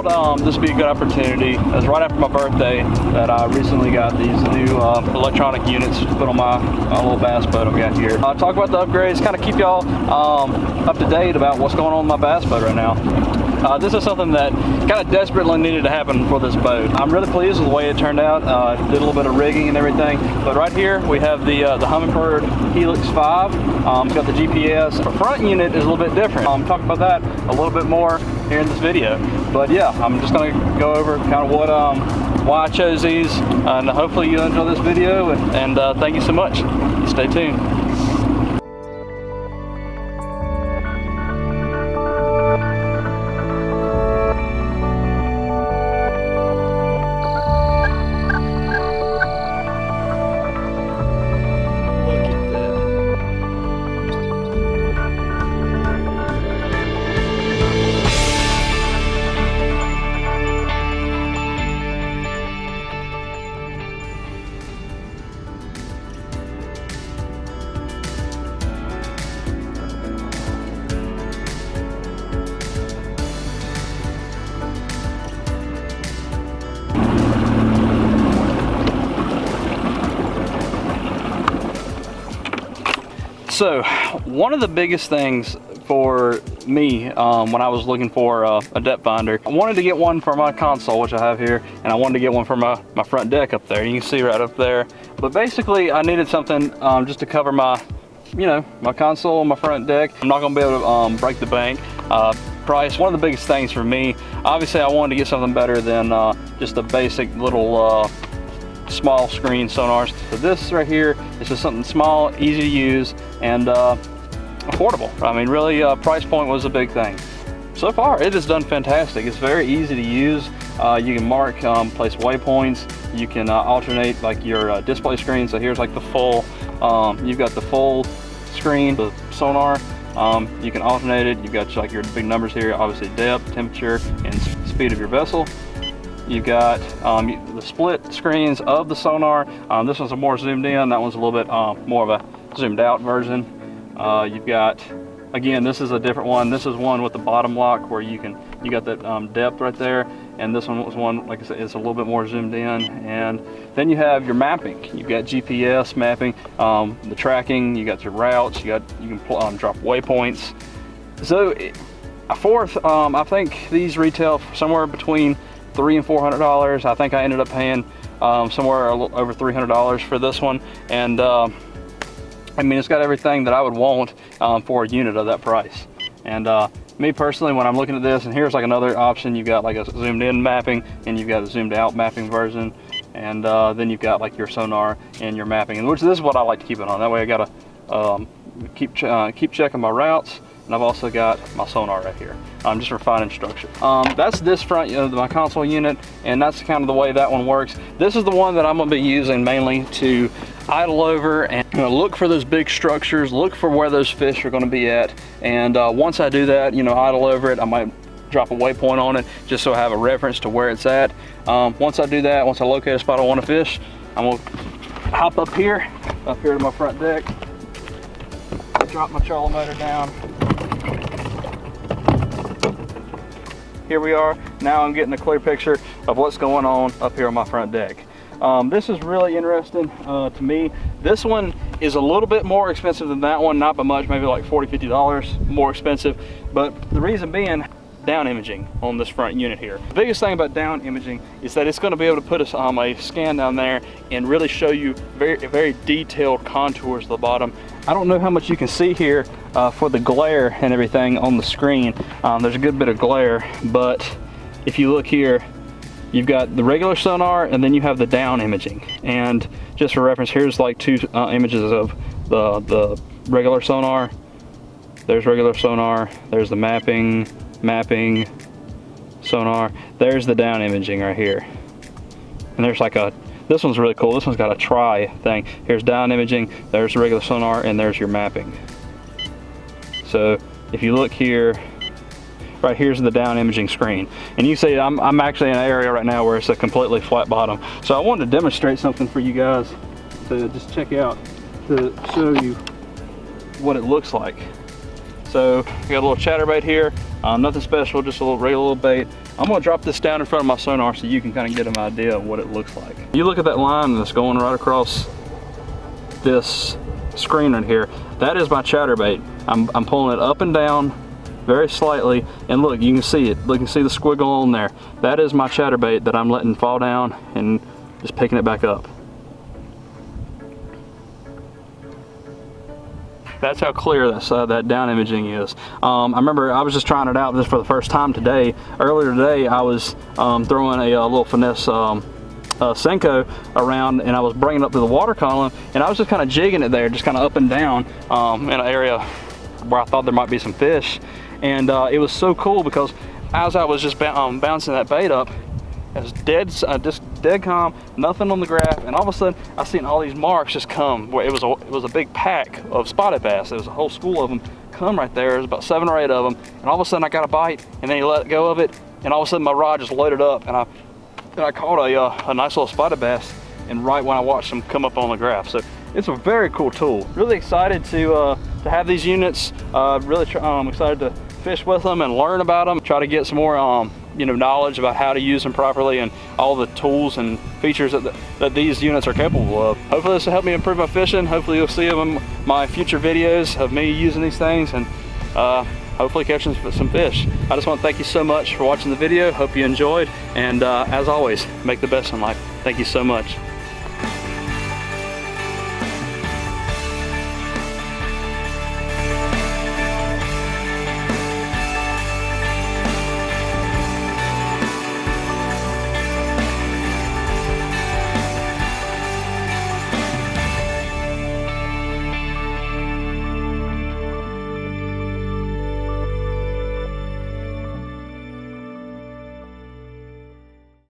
thought this would be a good opportunity. It was right after my birthday that I recently got these new electronic units to put on my little bass boat I've got here. Talk about the upgrades, kind of keep y'all up to date about what's going on with my bass boat right now. This is something that kind of desperately needed to happen for this boat. I'm really pleased with the way it turned out. Did a little bit of rigging and everything. But right here we have the Humminbird Helix 5. It's got the GPS. The front unit is a little bit different. I'll talk about that a little bit more here in this video. But yeah, I'm just going to go over kind of what why I chose these, and hopefully you enjoy this video. And thank you so much. Stay tuned. So one of the biggest things for me when I was looking for a depth finder, I wanted to get one for my console, which I have here, and I wanted to get one for my front deck up there. You can see right up there. But basically I needed something just to cover my, my console and my front deck. I'm not gonna be able to break the bank. Price, one of the biggest things for me. Obviously I wanted to get something better than just the basic little small screen sonars. So this right here is just something small, easy to use, and affordable. I mean, really, price point was a big thing. So far, it has done fantastic. It's very easy to use. You can mark, place waypoints. You can alternate like your display screen. So here's like the full, you've got the full screen, the sonar. You can alternate it. You've got like your big numbers here, obviously depth, temperature, and speed of your vessel. You've got the split screens of the sonar. This one's a more zoomed in. That one's a little bit more of a zoomed out version. You've got, again, this is a different one. This is one with the bottom lock where you got that depth right there. And this one was one, like I said, it's a little bit more zoomed in. And then you have your mapping. You've got GPS mapping, the tracking. You got your routes. You can drop waypoints. So I think these retail somewhere between $300 and $400. I think I ended up paying somewhere a little over $300 for this one, and I mean, it's got everything that I would want for a unit of that price. And me personally, when I'm looking at this, and here's like another option, you've got like a zoomed in mapping, and you've got a zoomed out mapping version, and then you've got like your sonar and your mapping, and which this is what I like to keep it on. That way I gotta keep checking my routes. And I've also got my sonar right here, just for fine structure. That's this front, my console unit, and that's kind of the way that one works. This is the one that I'm gonna be using mainly to idle over and look for those big structures, look for where those fish are gonna be at. And once I do that, idle over it, I might drop a waypoint on it just so I have a reference to where it's at. Once I do that, once I locate a spot I wanna fish, I'm gonna hop up here to my front deck, drop my trolling motor down. Here we are. Now I'm getting a clear picture of what's going on up here on my front deck. This is really interesting to me. This one is a little bit more expensive than that one, not by much, maybe like $40, $50 more expensive. But the reason being, down imaging on this front unit here. The biggest thing about down imaging is that it's going to be able to put us on a scan down there and really show you very, very detailed contours at the bottom. I don't know how much you can see here for the glare and everything on the screen. There's a good bit of glare, but if you look here, you've got the regular sonar and then you have the down imaging. And just for reference, here's like two images of the regular sonar. There's regular sonar, there's the mapping sonar, there's the down imaging right here. And there's like this one's really cool. This one's got a try thing. Here's down imaging, there's the regular sonar, and there's your mapping. So if you look here, right here's the down imaging screen. And you see I'm actually in an area right now where it's a completely flat bottom. So I wanted to demonstrate something for you guys to just check out to show you what it looks like. So I got a little chatterbait here, nothing special, just a little regular little bait. I'm gonna drop this down in front of my sonar so you can kind of get an idea of what it looks like. You look at that line that's going right across this screen right here. That is my chatterbait. I'm pulling it up and down very slightly, and look, you can see it. Look, you can see the squiggle on there. That is my chatterbait that I'm letting fall down and just picking it back up. That's how clear that down imaging is. I remember I was just trying it out this for the first time today. Earlier today, I was throwing a little finesse Senko around, and I was bringing it up to the water column, and I was just kind of jigging it there, just kind of up and down in an area where I thought there might be some fish. And it was so cool because as I was just bouncing that bait up, it was just dead calm, nothing on the graph, and all of a sudden I seen all these marks just come. Where it was a big pack of spotted bass. There was a whole school of them come right there. There's about 7 or 8 of them, and all of a sudden I got a bite, and then he let go of it, and all of a sudden my rod just loaded up, and I caught a nice little spotted bass, and right when I watched them come up on the graph. So it's a very cool tool. Really excited to have these units. Really excited to fish with them and learn about them. Try to get some more knowledge about how to use them properly and all the tools and features that these units are capable of. Hopefully this will help me improve my fishing. Hopefully you'll see them in my future videos of me using these things, and hopefully catching some fish. I just want to thank you so much for watching the video. Hope you enjoyed, and as always, make the best in life. Thank you so much.